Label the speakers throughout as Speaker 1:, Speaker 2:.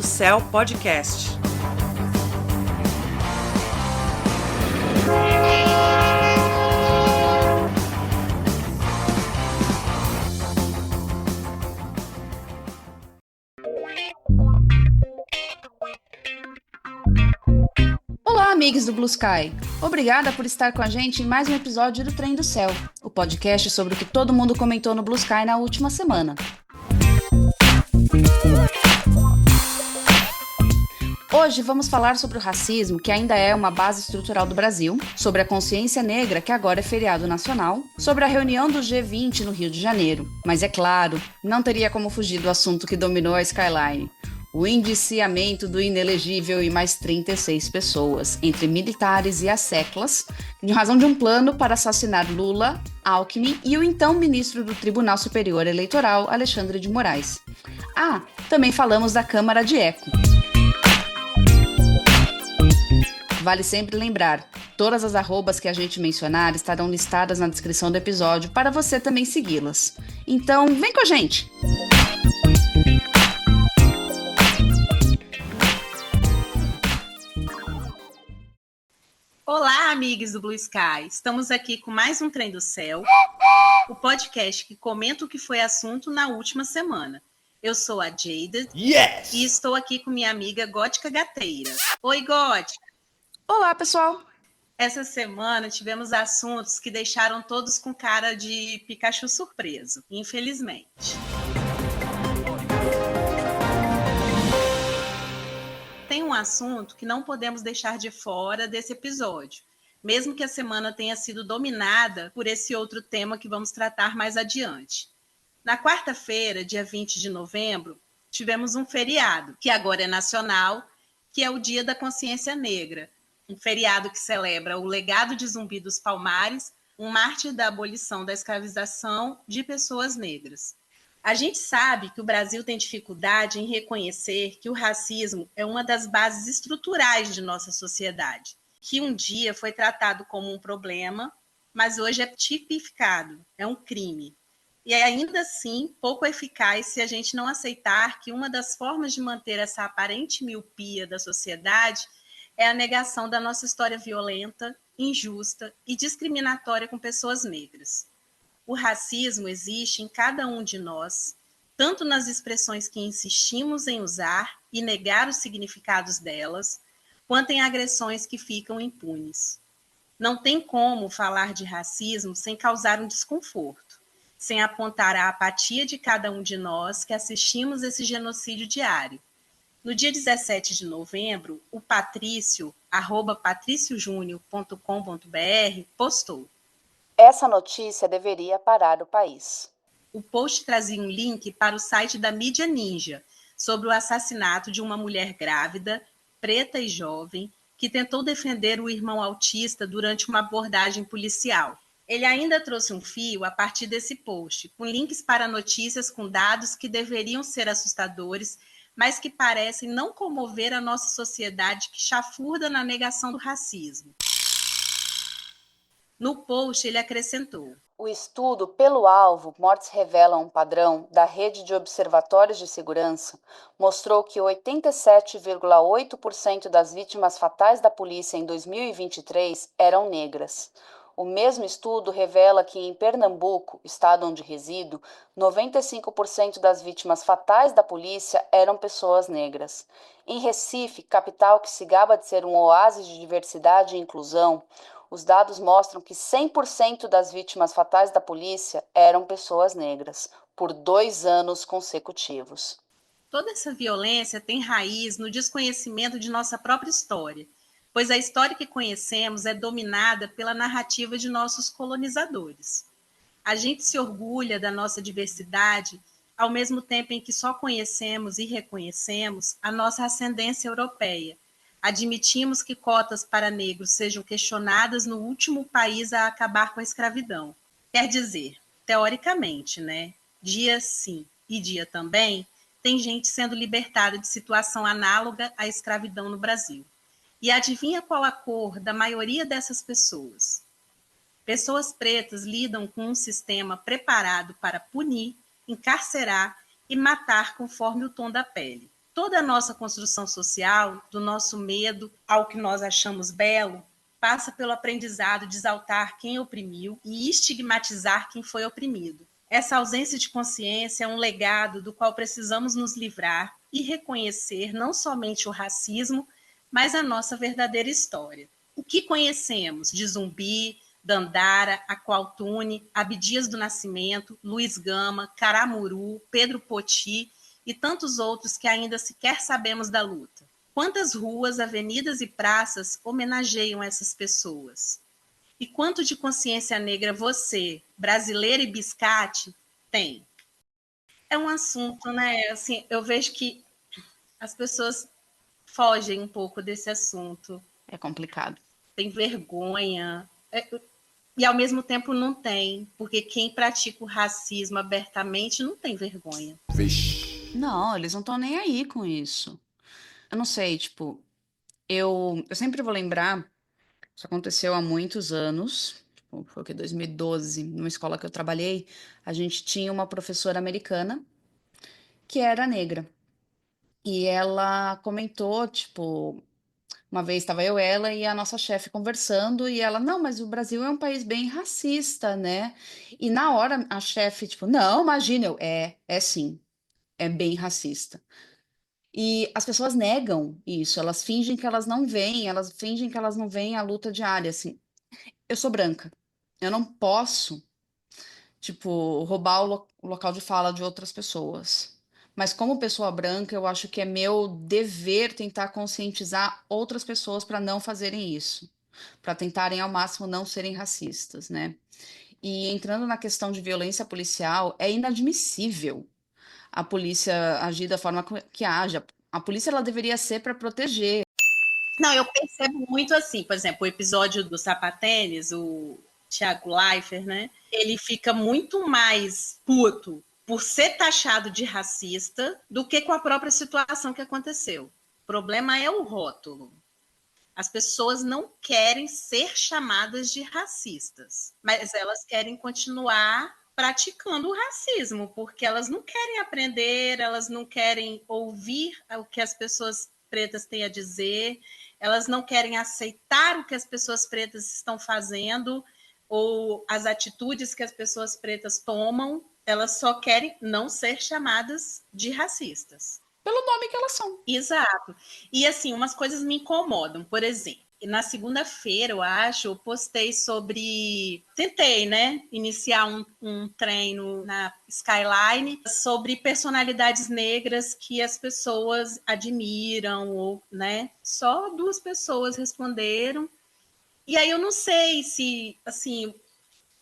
Speaker 1: do Céu Podcast.
Speaker 2: Olá, amigos do Blue Sky! Obrigada por estar com a gente em mais um episódio do Trem do Céu, o podcast sobre o que todo mundo comentou no Blue Sky na última semana. Hoje vamos falar sobre o racismo, que ainda é uma base estrutural do Brasil, sobre a consciência negra, que agora é feriado nacional, sobre a reunião do G20 no Rio de Janeiro. Mas é claro, não teria como fugir do assunto que dominou a Skyline: o indiciamento do inelegível e mais 36 pessoas, entre militares e asseclas, em razão de um plano para assassinar Lula, Alckmin e o então ministro do Tribunal Superior Eleitoral, Alexandre de Moraes. Ah, também falamos da Câmara de Eco. Vale sempre lembrar, todas as arrobas que a gente mencionar estarão listadas na descrição do episódio para você também segui-las. Então, vem com a gente!
Speaker 3: Olá, amigos do Blue Sky! Estamos aqui com mais um Trem do Céu, o podcast que comenta o que foi assunto na última semana. Eu sou a Jade e estou aqui com minha amiga Gótica Gateira. Oi, Gótica!
Speaker 2: Olá, pessoal!
Speaker 3: Essa semana tivemos assuntos que deixaram todos com cara de Pikachu surpreso, infelizmente. Tem um assunto que não podemos deixar de fora desse episódio, mesmo que a semana tenha sido dominada por esse outro tema que vamos tratar mais adiante. Na quarta-feira, dia 20 de novembro, tivemos um feriado, que agora é nacional, que é o Dia da Consciência Negra, um feriado que celebra o legado de Zumbi dos Palmares, um mártir da abolição da escravização de pessoas negras. A gente sabe que o Brasil tem dificuldade em reconhecer que o racismo é uma das bases estruturais de nossa sociedade, que um dia foi tratado como um problema, mas hoje é tipificado, é um crime. E é ainda assim pouco eficaz se a gente não aceitar que uma das formas de manter essa aparente miopia da sociedade é a negação da nossa história violenta, injusta e discriminatória com pessoas negras. O racismo existe em cada um de nós, tanto nas expressões que insistimos em usar e negar os significados delas, quanto em agressões que ficam impunes. Não tem como falar de racismo sem causar um desconforto, sem apontar a apatia de cada um de nós que assistimos esse genocídio diário. No dia 17 de novembro, o Patrício, @patriciojúnior.com.br, postou:
Speaker 2: Essa notícia deveria parar o país.
Speaker 3: O post trazia um link para o site da Mídia Ninja, sobre o assassinato de uma mulher grávida, preta e jovem, que tentou defender o irmão autista durante uma abordagem policial. Ele ainda trouxe um fio a partir desse post, com links para notícias com dados que deveriam ser assustadores, mas que parecem não comover a nossa sociedade que chafurda na negação do racismo. No post, ele acrescentou:
Speaker 2: O estudo Pelo Alvo, Mortes Revelam um Padrão, da Rede de Observatórios de Segurança, mostrou que 87,8% das vítimas fatais da polícia em 2023 eram negras. O mesmo estudo revela que em Pernambuco, estado onde resido, 95% das vítimas fatais da polícia eram pessoas negras. Em Recife, capital que se gaba de ser um oásis de diversidade e inclusão, os dados mostram que 100% das vítimas fatais da polícia eram pessoas negras, por 2 anos consecutivos.
Speaker 3: Toda essa violência tem raiz no desconhecimento de nossa própria história, pois a história que conhecemos é dominada pela narrativa de nossos colonizadores. A gente se orgulha da nossa diversidade, ao mesmo tempo em que só conhecemos e reconhecemos a nossa ascendência europeia. Admitimos que cotas para negros sejam questionadas no último país a acabar com a escravidão. Quer dizer, teoricamente, né? Dia sim e dia também, tem gente sendo libertada de situação análoga à escravidão no Brasil. E adivinha qual a cor da maioria dessas pessoas? Pessoas pretas lidam com um sistema preparado para punir, encarcerar e matar conforme o tom da pele. toda a nossa construção social, do nosso medo ao que nós achamos belo, passa pelo aprendizado de exaltar quem oprimiu e estigmatizar quem foi oprimido. Essa ausência de consciência é um legado do qual precisamos nos livrar e reconhecer não somente o racismo, mas a nossa verdadeira história. O que conhecemos de Zumbi, Dandara, Aqualtune, Abdias do Nascimento, Luiz Gama, Caramuru, Pedro Poti e tantos outros que ainda sequer sabemos da luta? Quantas ruas, avenidas e praças homenageiam essas pessoas? E quanto de consciência negra você, brasileira e biscate, tem? É um assunto, né? Assim, eu vejo que as pessoas fogem um pouco desse assunto.
Speaker 2: É complicado.
Speaker 3: Tem vergonha. E ao mesmo tempo não tem, porque quem pratica o racismo abertamente não tem vergonha.
Speaker 1: Vixe.
Speaker 2: Não, eles não estão nem aí com isso. Eu não sei, tipo, eu sempre vou lembrar, isso aconteceu há muitos anos, tipo, foi o que, 2012, numa escola que eu trabalhei, a gente tinha uma professora americana que era negra. E ela comentou, tipo, uma vez estava eu, ela e a nossa chefe conversando, e ela, não, mas o Brasil é um país bem racista, né? E na hora a chefe, tipo, não, imagina, é sim, é bem racista. E as pessoas negam isso, elas fingem que elas não veem, elas fingem que elas não veem a luta diária, assim. Eu sou branca, eu não posso, tipo, roubar o local de fala de outras pessoas. Mas como pessoa branca, eu acho que é meu dever tentar conscientizar outras pessoas para não fazerem isso, para tentarem ao máximo não serem racistas, né? E entrando na questão de violência policial, é inadmissível a polícia agir da forma que age. A polícia ela deveria ser para proteger.
Speaker 3: Não, eu percebo muito assim, por exemplo, o episódio do Sapatênis, o Thiago Leifert, né? Ele fica muito mais puto por ser taxado de racista do que com a própria situação que aconteceu. O problema é o rótulo. As pessoas não querem ser chamadas de racistas, mas elas querem continuar praticando o racismo, porque elas não querem aprender, elas não querem ouvir o que as pessoas pretas têm a dizer, elas não querem aceitar o que as pessoas pretas estão fazendo ou as atitudes que as pessoas pretas tomam, elas só querem não ser chamadas de racistas.
Speaker 2: Pelo nome que elas são.
Speaker 3: Exato. E assim, umas coisas me incomodam. Por exemplo, na segunda-feira, eu acho, eu postei sobre. Tentei, né? Iniciar um treino na Skyline sobre personalidades negras que as pessoas admiram, ou, né? Só 2 pessoas responderam. E aí eu não sei se, assim,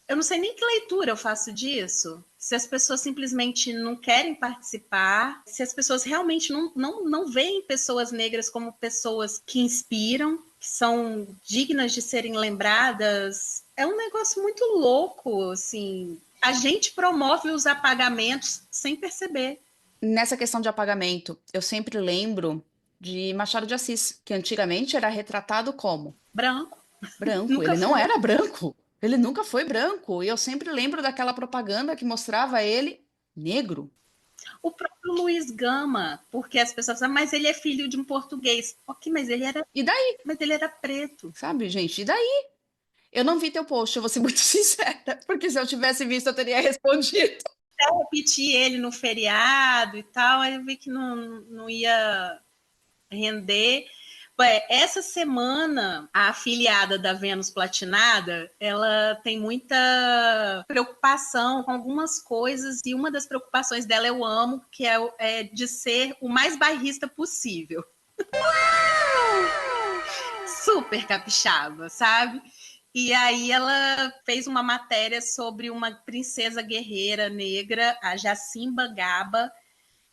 Speaker 3: eu não sei nem que leitura eu faço disso. Se as pessoas simplesmente não querem participar, se as pessoas realmente não veem pessoas negras como pessoas que inspiram, que são dignas de serem lembradas. É um negócio muito louco, assim. A gente promove os apagamentos sem perceber.
Speaker 2: Nessa questão de apagamento, eu sempre lembro de Machado de Assis, que antigamente era retratado como
Speaker 3: Branco.
Speaker 2: branco.
Speaker 3: Nunca
Speaker 2: Ele não
Speaker 3: foi.
Speaker 2: era branco. Ele nunca foi branco. E eu sempre lembro daquela propaganda que mostrava ele negro.
Speaker 3: O próprio Luiz Gama, porque as pessoas falam, mas ele é filho de um português. Ok,
Speaker 2: E daí,
Speaker 3: mas ele era preto.
Speaker 2: sabe, gente? E daí? Eu não vi teu post, eu vou ser muito sincera, porque se eu tivesse visto, eu teria respondido.
Speaker 3: Até repeti ele no feriado e tal, aí eu vi que não ia render. Essa semana, a afiliada da Vênus Platinada, ela tem muita preocupação com algumas coisas, e uma das preocupações dela eu amo, que é de ser o mais bairrista possível. Super capixaba, sabe? E aí ela fez uma matéria sobre uma princesa guerreira negra, a Jacimba Gaba,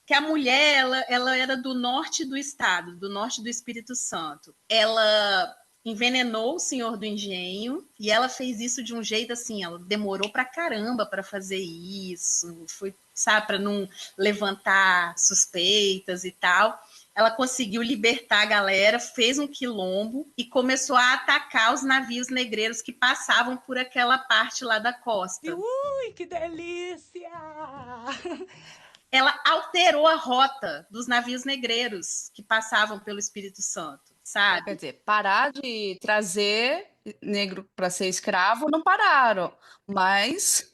Speaker 3: que a mulher, ela era do norte do estado, do norte do Espírito Santo. Ela envenenou o Senhor do Engenho, e ela fez isso de um jeito assim, ela demorou pra caramba para fazer isso, foi, sabe, para não levantar suspeitas e tal. Ela conseguiu libertar a galera, fez um quilombo e começou a atacar os navios negreiros que passavam por aquela parte lá da costa.
Speaker 4: Ui, que delícia!
Speaker 3: ela alterou a rota dos navios negreiros que passavam pelo Espírito Santo,
Speaker 2: Quer
Speaker 3: sabe?
Speaker 2: dizer, parar de trazer negro para ser escravo, não pararam, mas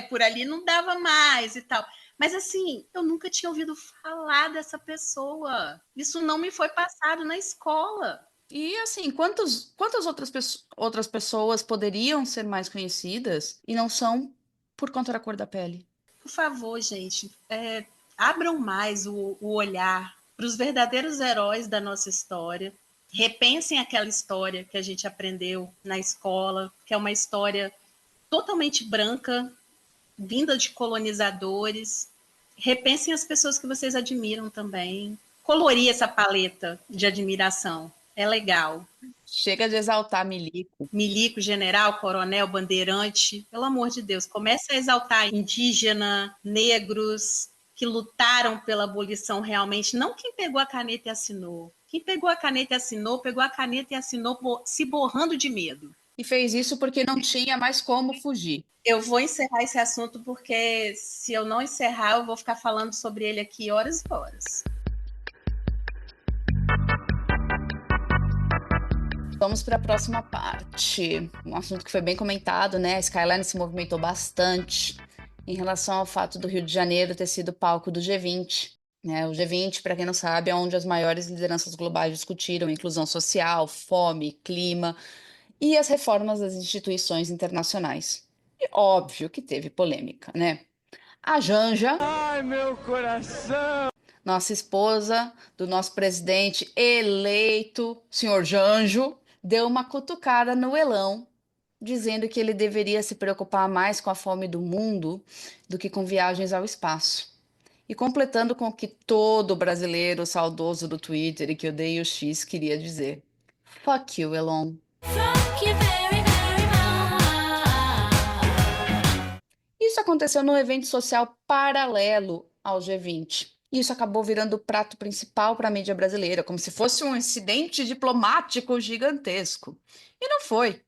Speaker 3: Por ali não dava mais e tal. Mas assim, eu nunca tinha ouvido falar dessa pessoa. Isso não me foi passado na escola.
Speaker 2: e assim, quantas outras pessoas poderiam ser mais conhecidas e não são por conta da cor da pele?
Speaker 3: Por favor, gente, abram mais o olhar para os verdadeiros heróis da nossa história. Repensem aquela história que a gente aprendeu na escola, que é uma história totalmente branca, vinda de colonizadores. Repensem as pessoas que vocês admiram também. Colorir essa paleta de admiração. É legal.
Speaker 2: Chega de exaltar Milico.
Speaker 3: Milico, general, coronel, bandeirante. Pelo amor de Deus, comece a exaltar indígena, negros, que lutaram pela abolição realmente, não quem pegou a caneta e assinou. Quem pegou a caneta e assinou, pegou a caneta e assinou se borrando de medo.
Speaker 2: E fez isso porque não tinha mais como fugir.
Speaker 3: Eu vou encerrar esse assunto porque se eu não encerrar, eu vou ficar falando sobre ele aqui horas e horas.
Speaker 2: Vamos para a próxima parte. Um assunto que foi bem comentado, né? A Skyline se movimentou bastante em relação ao fato do Rio de Janeiro ter sido palco do G20. Né? O G20, para quem não sabe, é onde as maiores lideranças globais discutiram inclusão social, fome, clima e as reformas das instituições internacionais. E óbvio que teve polêmica, né? A Janja,
Speaker 1: Ai, meu coração!
Speaker 2: nossa esposa do nosso presidente eleito, senhor Janjo, deu uma cutucada no Elão, dizendo que ele deveria se preocupar mais com a fome do mundo do que com viagens ao espaço. E completando com o que todo brasileiro saudoso do Twitter e que odeia o X queria dizer. Fuck you, Elon.
Speaker 4: Fuck you very, very much.
Speaker 2: Isso aconteceu num evento social paralelo ao G20. Isso acabou virando o prato principal para a mídia brasileira, como se fosse um incidente diplomático gigantesco. E não foi.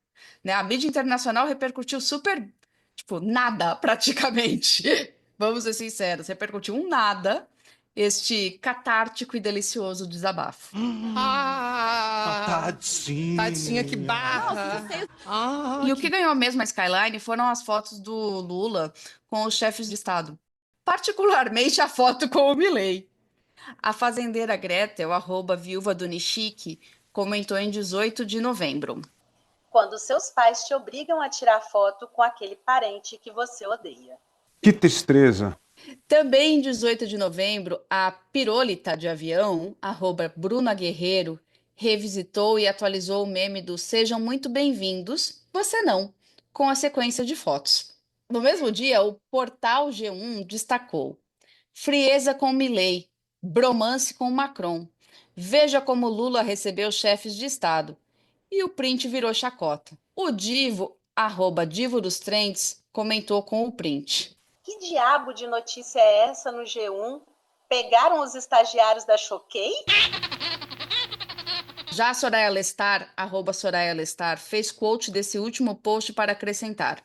Speaker 2: Né? A mídia internacional repercutiu super, tipo, nada praticamente. Vamos ser sinceros, repercutiu um nada este catártico e delicioso desabafo.
Speaker 1: Tadinha.
Speaker 5: Tadinha, que barra.
Speaker 2: E o que ganhou mesmo a Skyline foram as fotos do Lula com os chefes de Estado. Particularmente a foto com o Milei. A fazendeira Gretel, @viúva do Nishiki, comentou em 18 de novembro.
Speaker 3: Quando seus pais te obrigam a tirar foto com aquele parente que você odeia.
Speaker 1: Que tristeza.
Speaker 2: Também em 18 de novembro, a pirólita de avião, @Bruna Guerreiro, revisitou e atualizou o meme do Sejam muito bem-vindos, você não, com a sequência de fotos. No mesmo dia, o portal G1 destacou: frieza com Milei, bromance com Macron. Veja como Lula recebeu chefes de Estado. E o print virou chacota. O Divo, @Divo dos Trends, comentou com o print.
Speaker 3: Que diabo de notícia é essa no G1? Pegaram os estagiários da Choquei?
Speaker 2: Já a Soraya Lestar, @Soraya Lestar, fez quote desse último post para acrescentar.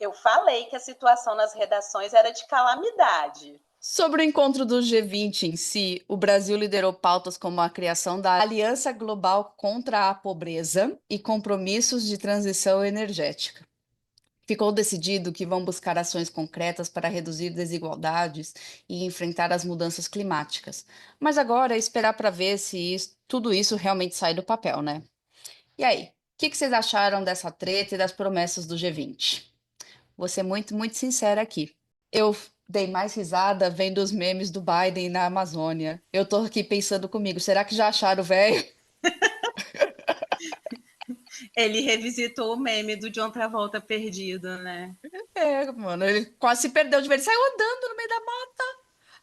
Speaker 3: Eu falei que a situação nas redações era de calamidade.
Speaker 2: Sobre o encontro do G20 em si, o Brasil liderou pautas como a criação da Aliança Global contra a Pobreza e compromissos de transição energética. Ficou decidido que vão buscar ações concretas para reduzir desigualdades e enfrentar as mudanças climáticas. Mas agora é esperar para ver se tudo isso realmente sai do papel, né? E aí, o que vocês acharam dessa treta e das promessas do G20? Vou ser muito, muito sincera aqui. Eu dei mais risada vendo os memes do Biden na Amazônia. Eu tô aqui pensando comigo, será que já acharam o velho?
Speaker 3: Ele revisitou o meme do John Travolta perdido, né?
Speaker 2: É, mano, ele quase se perdeu de ver. Ele saiu andando no meio da mata.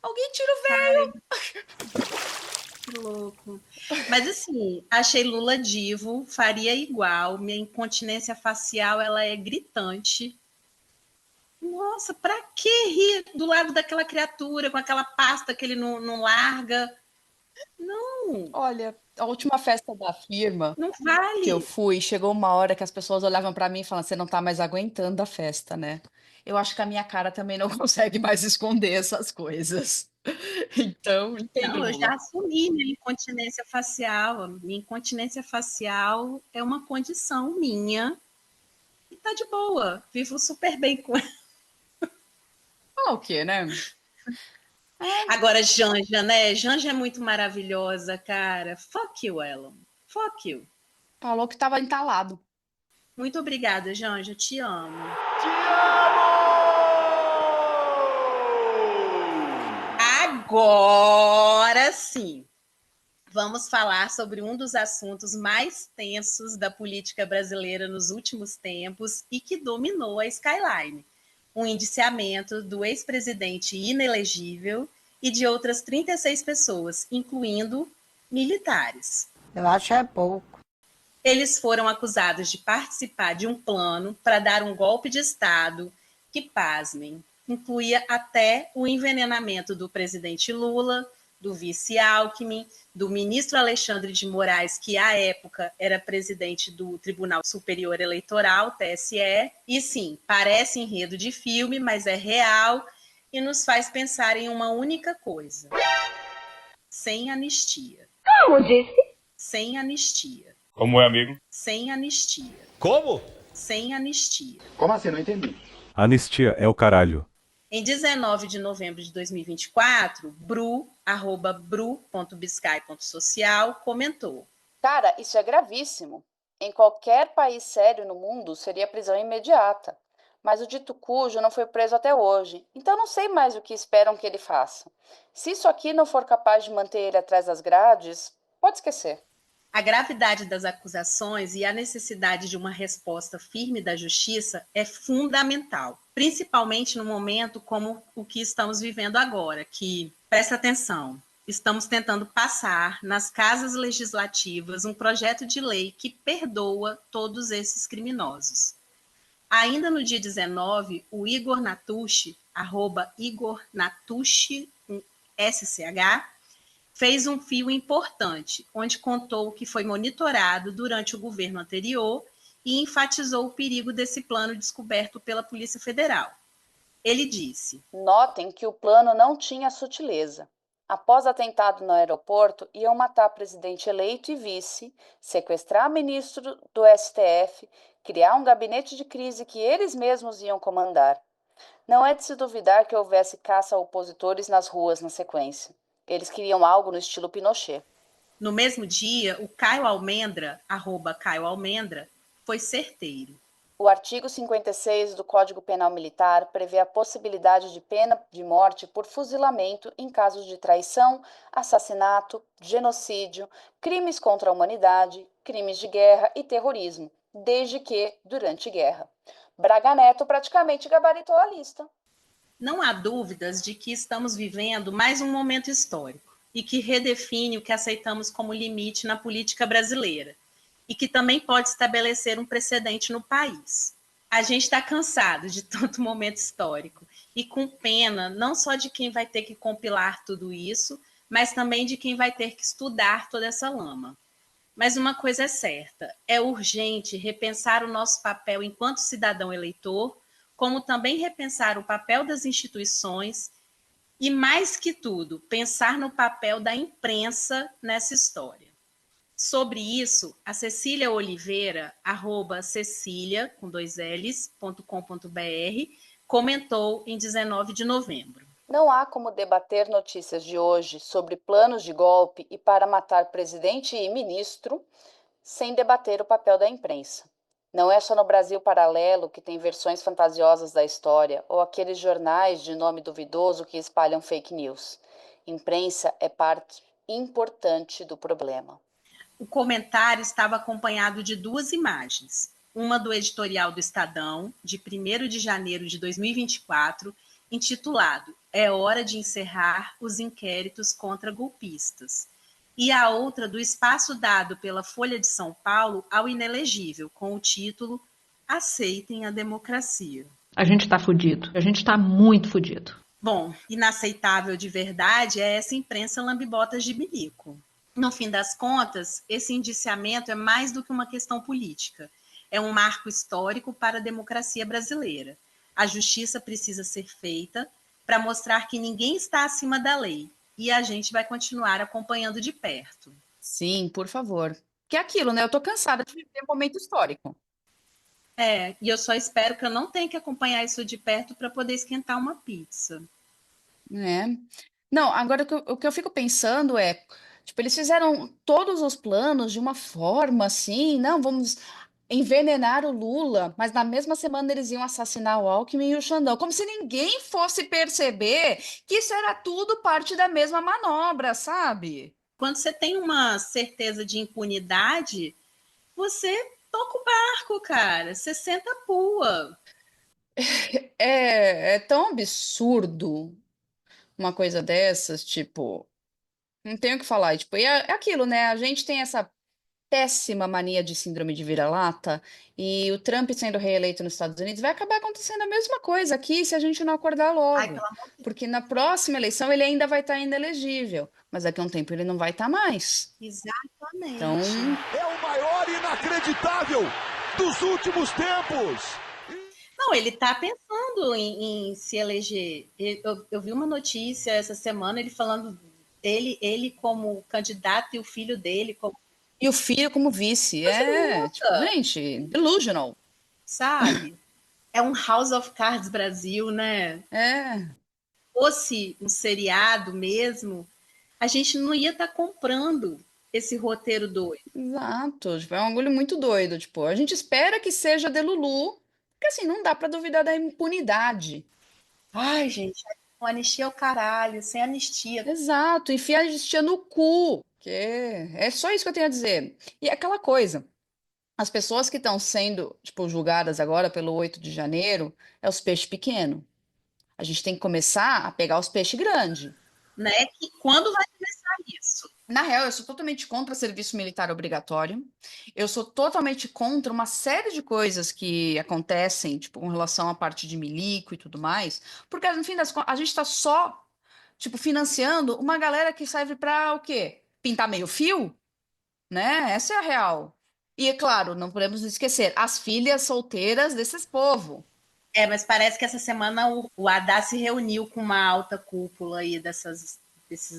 Speaker 2: Alguém tira o velho.
Speaker 3: Que louco. Mas assim, achei Lula divo, faria igual. Minha incontinência facial, ela é gritante. Nossa, pra que rir do lado daquela criatura com aquela pasta que ele não larga? Não,
Speaker 2: Olha, a última festa da firma
Speaker 3: não
Speaker 2: que eu
Speaker 3: vale.
Speaker 2: fui, chegou uma hora que as pessoas olhavam pra mim e falavam, você não tá mais aguentando a festa, né? eu acho que a minha cara também não consegue mais esconder essas coisas. Então, entendo,
Speaker 3: Não, eu
Speaker 2: Lula.
Speaker 3: já assumi minha incontinência facial. Minha incontinência facial é uma condição minha e tá de boa. Vivo super bem com ela.
Speaker 2: Falar o quê, né?
Speaker 3: Agora, Janja, né? Janja é muito maravilhosa, cara. Fuck you, Elon. Fuck you.
Speaker 2: Falou que tava entalado.
Speaker 3: Muito obrigada, Janja. Te amo. Agora sim, vamos falar sobre um dos assuntos mais tensos da política brasileira nos últimos tempos e que dominou a Skyline: o indiciamento do ex-presidente inelegível e de outras 36 pessoas, incluindo militares.
Speaker 6: Eu acho é pouco.
Speaker 3: Eles foram acusados de participar de um plano para dar um golpe de Estado que, pasmem, incluía até o envenenamento do presidente Lula, do vice Alckmin, do ministro Alexandre de Moraes, que à época era presidente do Tribunal Superior Eleitoral, TSE. E sim, parece enredo de filme, mas é real e nos faz pensar em uma única coisa: sem anistia.
Speaker 6: Como disse?
Speaker 3: Sem anistia.
Speaker 7: Como é, amigo?
Speaker 3: Sem anistia.
Speaker 7: Como?
Speaker 3: Sem anistia.
Speaker 8: Como assim? Não entendi.
Speaker 1: Anistia é o caralho.
Speaker 3: Em 19 de novembro de 2024, bru.biscay.social, comentou:
Speaker 2: Cara, isso é gravíssimo. Em qualquer país sério no mundo seria prisão imediata. Mas o dito cujo não foi preso até hoje, então não sei mais o que esperam que ele faça. Se isso aqui não for capaz de manter ele atrás das grades, pode esquecer.
Speaker 3: a gravidade das acusações e a necessidade de uma resposta firme da justiça é fundamental, principalmente no momento como o que estamos vivendo agora, que, presta atenção, estamos tentando passar nas casas legislativas um projeto de lei que perdoa todos esses criminosos. Ainda no dia 19, o Igor Natucci, @Igor Natucci, SCH, fez um fio importante, onde contou que foi monitorado durante o governo anterior e enfatizou o perigo desse plano descoberto pela Polícia Federal. Ele disse:
Speaker 2: Notem que o plano não tinha sutileza. Após atentado no aeroporto, iam matar presidente eleito e vice, sequestrar ministro do STF, criar um gabinete de crise que eles mesmos iam comandar. Não é de se duvidar que houvesse caça a opositores nas ruas na sequência. Eles queriam algo no estilo Pinochet.
Speaker 3: No mesmo dia, o Caio Almendra, @Caio Almendra, foi certeiro.
Speaker 2: O artigo 56 do Código Penal Militar prevê a possibilidade de pena de morte por fuzilamento em casos de traição, assassinato, genocídio, crimes contra a humanidade, crimes de guerra e terrorismo, desde que durante guerra. Braga Neto praticamente gabaritou a lista.
Speaker 3: Não há dúvidas de que estamos vivendo mais um momento histórico e que redefine o que aceitamos como limite na política brasileira e que também pode estabelecer um precedente no país. A gente está cansado de tanto momento histórico e com pena não só de quem vai ter que compilar tudo isso, mas também de quem vai ter que estudar toda essa lama. Mas uma coisa é certa, é urgente repensar o nosso papel enquanto cidadão eleitor, como também repensar o papel das instituições e, mais que tudo, pensar no papel da imprensa nessa história. Sobre isso, a Cecília Oliveira, @cecilia.com.br, comentou em 19 de novembro.
Speaker 2: Não há como debater notícias de hoje sobre planos de golpe e para matar presidente e ministro sem debater o papel da imprensa. Não é só no Brasil paralelo que tem versões fantasiosas da história ou aqueles jornais de nome duvidoso que espalham fake news. Imprensa é parte importante do problema.
Speaker 3: O comentário estava acompanhado de duas imagens. Uma do editorial do Estadão, de 1º de janeiro de 2024, intitulado "É hora de encerrar os inquéritos contra golpistas", e a outra do espaço dado pela Folha de São Paulo ao inelegível, com o título "Aceitem a democracia".
Speaker 9: A gente tá fudido. A gente tá muito fudido.
Speaker 3: Bom, inaceitável de verdade é essa imprensa lambibotas de bilico. No fim das contas, esse indiciamento é mais do que uma questão política. É um marco histórico para a democracia brasileira. A justiça precisa ser feita para mostrar que ninguém está acima da lei. E a gente vai continuar acompanhando de perto.
Speaker 2: Sim, por favor. Que é aquilo, né? Eu tô cansada de viver um momento histórico,
Speaker 3: E eu só espero que eu não tenha que acompanhar isso de perto para poder esquentar uma pizza.
Speaker 2: né? Não, agora o que eu fico pensando é, tipo, eles fizeram todos os planos de uma forma assim, não, vamos envenenar o Lula, mas na mesma semana eles iam assassinar o Alckmin e o Xandão, como se ninguém fosse perceber que isso era tudo parte da mesma manobra, sabe?
Speaker 3: Quando você tem uma certeza de impunidade, você toca o barco, cara. Você senta a pua.
Speaker 2: É tão absurdo uma coisa dessas, tipo, não tenho o que falar, tipo, e é aquilo, né? A gente tem essa péssima mania de síndrome de vira-lata, e o Trump sendo reeleito nos Estados Unidos vai acabar acontecendo a mesma coisa aqui se a gente não acordar
Speaker 3: Ai,
Speaker 2: logo.
Speaker 3: pelo amor de Deus.
Speaker 2: Porque na próxima eleição ele ainda vai estar inelegível, mas daqui a um tempo ele não vai estar mais. Então,
Speaker 3: Exatamente.
Speaker 7: É o maior inacreditável dos últimos tempos.
Speaker 3: Não, ele está pensando em se eleger. Eu vi uma notícia essa semana, ele falando ele como candidato e o filho dele como,
Speaker 2: e o filho como vice, tipo,
Speaker 3: louca.
Speaker 2: gente, delusional.
Speaker 3: Sabe? É um House of Cards Brasil, né?
Speaker 2: É,
Speaker 3: Fosse um seriado mesmo, a gente não ia estar comprando esse roteiro doido.
Speaker 2: exato. Tipo, é um bagulho muito doido. Tipo, a gente espera que seja Delulu, porque assim, não dá pra duvidar da impunidade.
Speaker 3: Ai, gente, com anistia ao caralho, sem anistia.
Speaker 2: Exato, enfia a anistia no cu, que é só isso que eu tenho a dizer. E é aquela coisa, as pessoas que estão sendo, tipo, julgadas agora pelo 8 de janeiro, é os peixes pequenos. A gente tem que começar a pegar os peixes grandes.
Speaker 3: Né? Que quando vai começar isso?
Speaker 2: Na real, eu sou totalmente contra serviço militar obrigatório. Eu sou totalmente contra uma série de coisas que acontecem, tipo, com relação à parte de milico e tudo mais, porque no fim das contas, a gente está só, tipo, financiando uma galera que serve para o quê? Pintar meio fio, né? Essa é a real. E é claro, não podemos esquecer as filhas solteiras desses povo.
Speaker 3: Mas parece que essa semana o Haddad se reuniu com uma alta cúpula aí desses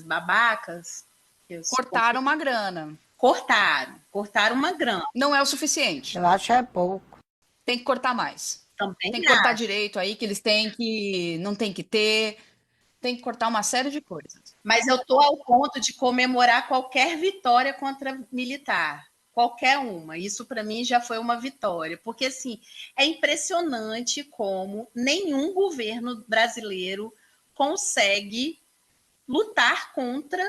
Speaker 3: babacas.
Speaker 2: Cortaram uma grana.
Speaker 3: Cortaram uma grana.
Speaker 2: Não é o suficiente.
Speaker 6: Eu acho é pouco.
Speaker 2: Tem que cortar mais.
Speaker 3: Também
Speaker 2: Tem que cortar
Speaker 3: acho.
Speaker 2: direito aí, que eles têm que. Não tem que ter. Tem que cortar uma série de coisas.
Speaker 3: Mas eu tô ao ponto de comemorar qualquer vitória contra militar. Qualquer uma. Isso para mim já foi uma vitória. Porque, assim, é impressionante como nenhum governo brasileiro consegue lutar contra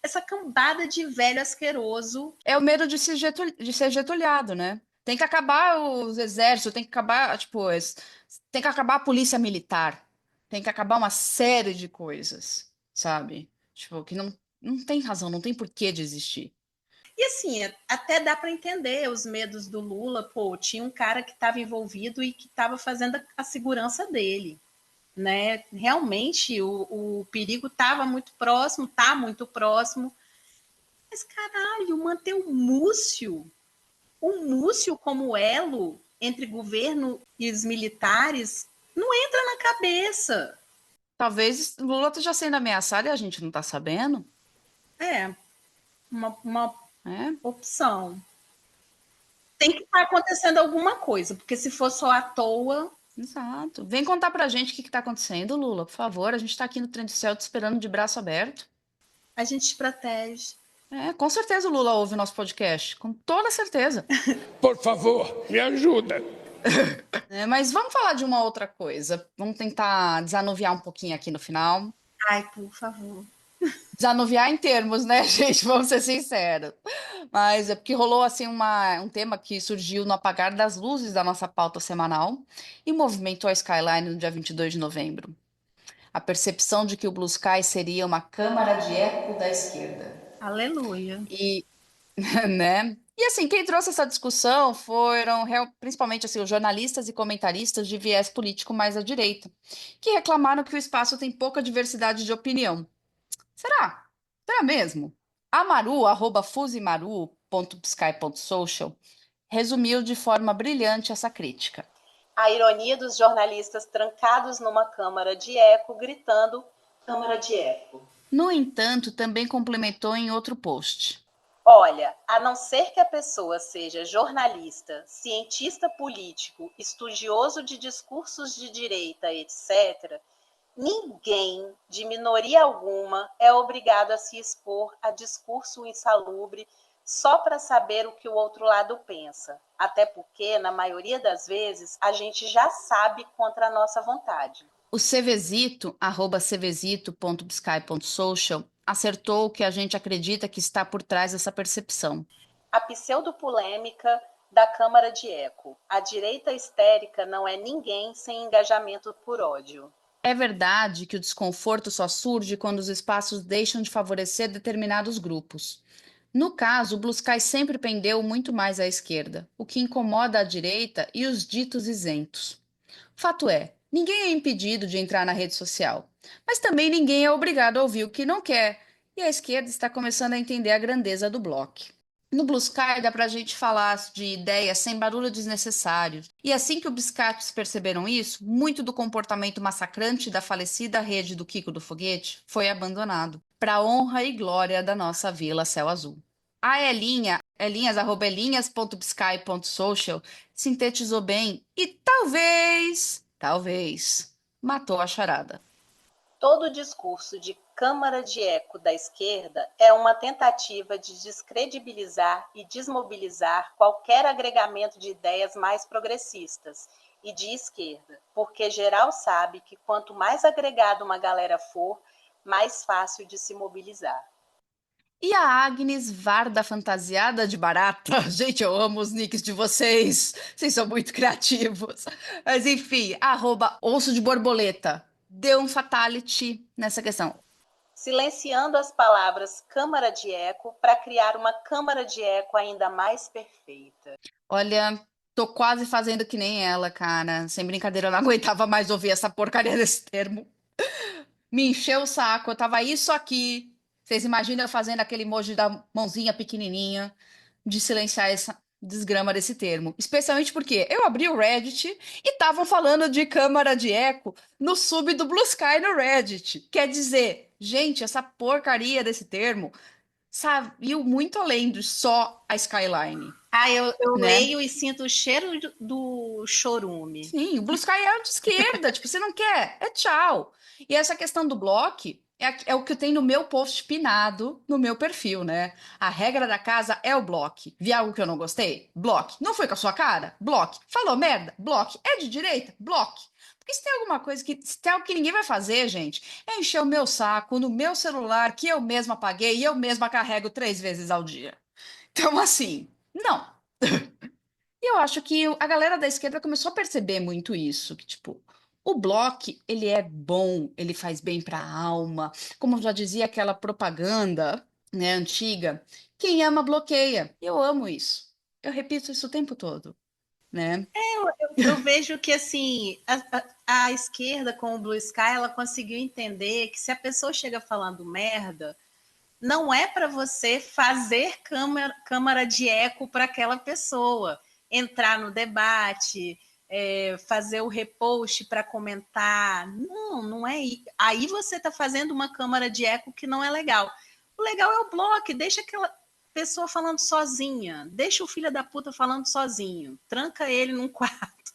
Speaker 3: essa cambada de velho asqueroso.
Speaker 2: É o medo de ser getulhado, né? Tem que acabar os exércitos, tem que acabar, tipo, tem que acabar a polícia militar. Tem que acabar uma série de coisas, sabe? Tipo, que não tem razão, não tem porquê de existir.
Speaker 3: E assim, até dá para entender os medos do Lula. Pô, tinha um cara que estava envolvido e que estava fazendo a segurança dele. Né? Realmente o perigo estava muito próximo, tá muito próximo. Mas caralho, manter o Múcio como elo entre governo e os militares, não entra na cabeça.
Speaker 2: Talvez Lula esteja sendo ameaçado e a gente não tá sabendo,
Speaker 3: É uma
Speaker 2: né?
Speaker 3: opção. Tem que estar acontecendo alguma coisa, porque se for só à toa.
Speaker 2: Exato. Vem contar pra gente o que tá acontecendo, Lula, por favor. A gente tá aqui no Trem do Céu te esperando de braço aberto.
Speaker 3: A gente protege.
Speaker 2: Com certeza o Lula ouve o nosso podcast, com toda certeza.
Speaker 7: Por favor, me ajuda.
Speaker 2: Mas vamos falar de uma outra coisa. Vamos tentar desanuviar um pouquinho aqui no final.
Speaker 3: Ai, por favor.
Speaker 2: Desanuviar em termos, né, gente? Vamos ser sinceros. Mas é porque rolou assim um tema que surgiu no apagar das luzes da nossa pauta semanal e movimentou a Skyline no dia 22 de novembro. A percepção de que o Blue Sky seria uma câmara de eco da esquerda.
Speaker 3: Aleluia.
Speaker 2: E, né? E assim, quem trouxe essa discussão foram principalmente assim, os jornalistas e comentaristas de viés político mais à direita, que reclamaram que o espaço tem pouca diversidade de opinião. Será? Será mesmo? A Maru, @fuzimaru.sky.social, resumiu de forma brilhante essa crítica.
Speaker 3: A ironia dos jornalistas trancados numa câmara de eco, gritando câmara de eco.
Speaker 2: No entanto, também complementou em outro post.
Speaker 3: Olha, a não ser que a pessoa seja jornalista, cientista político, estudioso de discursos de direita, etc., ninguém, de minoria alguma, é obrigado a se expor a discurso insalubre só para saber o que o outro lado pensa. Até porque, na maioria das vezes, a gente já sabe contra a nossa vontade.
Speaker 2: O Cvezito, @cvezito.biscay.social, acertou o que a gente acredita que está por trás dessa percepção.
Speaker 3: A pseudopolêmica da Câmara de Eco. A direita histérica não é ninguém sem engajamento por ódio.
Speaker 2: É verdade que o desconforto só surge quando os espaços deixam de favorecer determinados grupos. No caso, o Blue Sky sempre pendeu muito mais à esquerda, o que incomoda a direita e os ditos isentos. Fato é, ninguém é impedido de entrar na rede social, mas também ninguém é obrigado a ouvir o que não quer, e a esquerda está começando a entender a grandeza do bloco. No Blue Sky dá pra gente falar de ideias sem barulho desnecessário. E assim que os biscates perceberam isso, muito do comportamento massacrante da falecida rede do Kiko do Foguete foi abandonado, para honra e glória da nossa Vila Céu Azul. A Elinhas.biscay.social sintetizou bem e talvez, matou a charada.
Speaker 3: Todo discurso de câmara de eco da esquerda é uma tentativa de descredibilizar e desmobilizar qualquer agregamento de ideias mais progressistas e de esquerda, porque geral sabe que quanto mais agregado uma galera for, mais fácil de se mobilizar.
Speaker 2: E a Agnes Varda fantasiada de barata? Gente, eu amo os nicks de vocês. Vocês são muito criativos. Mas enfim, @osso de borboleta. Deu um fatality nessa questão.
Speaker 3: Silenciando as palavras câmara de eco para criar uma câmara de eco ainda mais perfeita.
Speaker 2: Olha, tô quase fazendo que nem ela, cara. Sem brincadeira, eu não aguentava mais ouvir essa porcaria desse termo. Me encheu o saco, eu tava isso aqui. Vocês imaginam eu fazendo aquele emoji da mãozinha pequenininha de silenciar essa desgrama desse termo? Especialmente porque eu abri o Reddit e estavam falando de câmara de eco no sub do Blue Sky no Reddit. Quer dizer, gente, essa porcaria desse termo saiu muito além de só a Skyline.
Speaker 3: Eu
Speaker 2: né?
Speaker 3: leio e sinto o cheiro do chorume.
Speaker 2: Sim, o Blue Sky é de esquerda, tipo, você não quer, é tchau. E essa questão do bloco é o que eu tenho no meu post pinado no meu perfil, né? A regra da casa é o bloco. Vi algo que eu não gostei? Bloque. Não foi com a sua cara? Bloque. Falou merda? Bloque. É de direita? Bloque. Porque se tem alguma coisa se tem algo que ninguém vai fazer, gente, é encher o meu saco no meu celular que eu mesma apaguei e eu mesma carrego 3 vezes ao dia. Então, assim, não. E eu acho que a galera da esquerda começou a perceber muito isso, que tipo, o bloco, ele é bom, ele faz bem para a alma, como já dizia aquela propaganda, né, antiga, quem ama bloqueia. E eu amo isso. Eu repito isso o tempo todo, né?
Speaker 3: Eu vejo que assim a esquerda com o Blue Sky ela conseguiu entender que se a pessoa chega falando merda, não é para você fazer câmara de eco para aquela pessoa, entrar no debate, fazer o repost para comentar. Não, não é. Aí você está fazendo uma câmara de eco que não é legal. O legal é o bloco, deixa aquela pessoa falando sozinha, deixa o filho da puta falando sozinho, tranca ele num quarto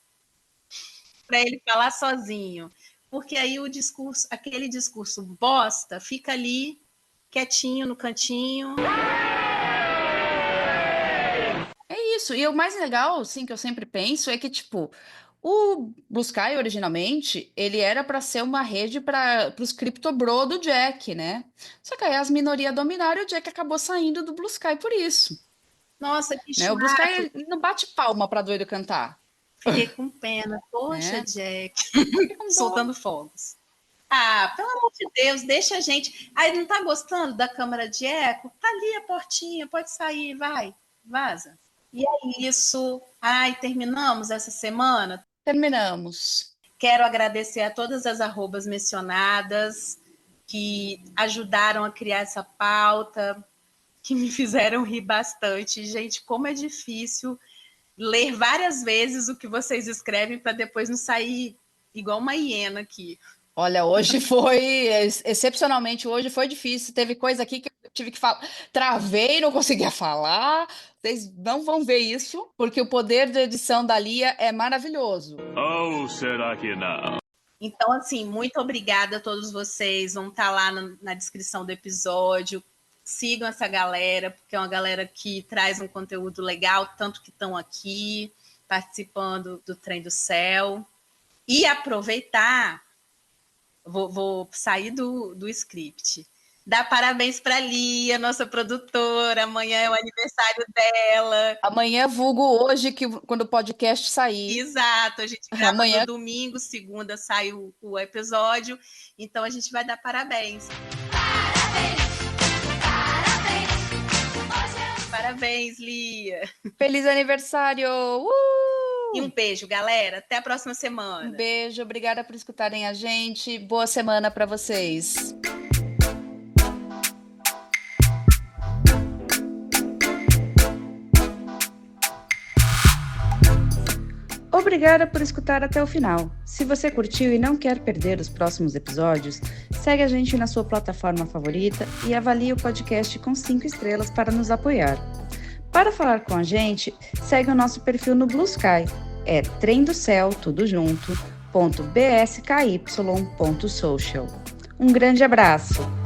Speaker 3: para ele falar sozinho, porque aí o discurso, aquele discurso bosta, fica ali quietinho no cantinho.
Speaker 2: É isso. E o mais legal, assim, que eu sempre penso é que, tipo, o Blue Sky, originalmente, ele era para ser uma rede para os criptobro do Jack, né? Só que aí as minorias dominaram e o Jack acabou saindo do Blue Sky por isso,
Speaker 3: Nossa, que
Speaker 2: né? O Blue
Speaker 3: chato.
Speaker 2: Sky ele não bate palma para doido cantar,
Speaker 3: Fiquei com pena. Poxa,
Speaker 2: né?
Speaker 3: Jack.
Speaker 2: Fica com dó.
Speaker 3: Soltando fogos. Ah, pelo amor de Deus, deixa a gente. Aí não tá gostando da câmara de eco? Tá ali a portinha, pode sair, vai, vaza. E é isso. Ai, terminamos essa semana.
Speaker 2: Terminamos.
Speaker 3: Quero agradecer a todas as arrobas mencionadas que ajudaram a criar essa pauta, que me fizeram rir bastante. Gente, como é difícil ler várias vezes o que vocês escrevem para depois não sair igual uma hiena aqui.
Speaker 2: Olha, hoje foi, excepcionalmente, hoje foi difícil. Teve coisa aqui que eu tive que falar, travei, não conseguia falar. Vocês não vão ver isso, porque o poder de edição da Lia é maravilhoso.
Speaker 7: Ou será que não?
Speaker 3: Então, assim, muito obrigada a todos vocês. Vão estar lá na descrição do episódio. Sigam essa galera, porque é uma galera que traz um conteúdo legal, tanto que estão aqui participando do Trem do Céu. E aproveitar, vou sair do script. Dar parabéns para a Lia, nossa produtora. Amanhã é o aniversário dela.
Speaker 2: Amanhã, vulgo hoje, quando o podcast sair.
Speaker 3: Exato, a gente grava
Speaker 2: Amanhã.
Speaker 3: no domingo, segunda sai o episódio. Então a gente vai dar parabéns. Parabéns, Lia.
Speaker 2: Feliz aniversário!
Speaker 3: E um beijo, galera. Até a próxima
Speaker 2: Um
Speaker 3: semana.
Speaker 2: beijo, obrigada por escutarem a gente. Boa semana para vocês. Obrigada por escutar até o final. Se você curtiu e não quer perder os próximos episódios, segue a gente na sua plataforma favorita e avalie o podcast com 5 estrelas para nos apoiar. Para falar com a gente, segue o nosso perfil no Blue Sky. É Trem do Céu, tudo junto, .bsky.social. Um grande abraço!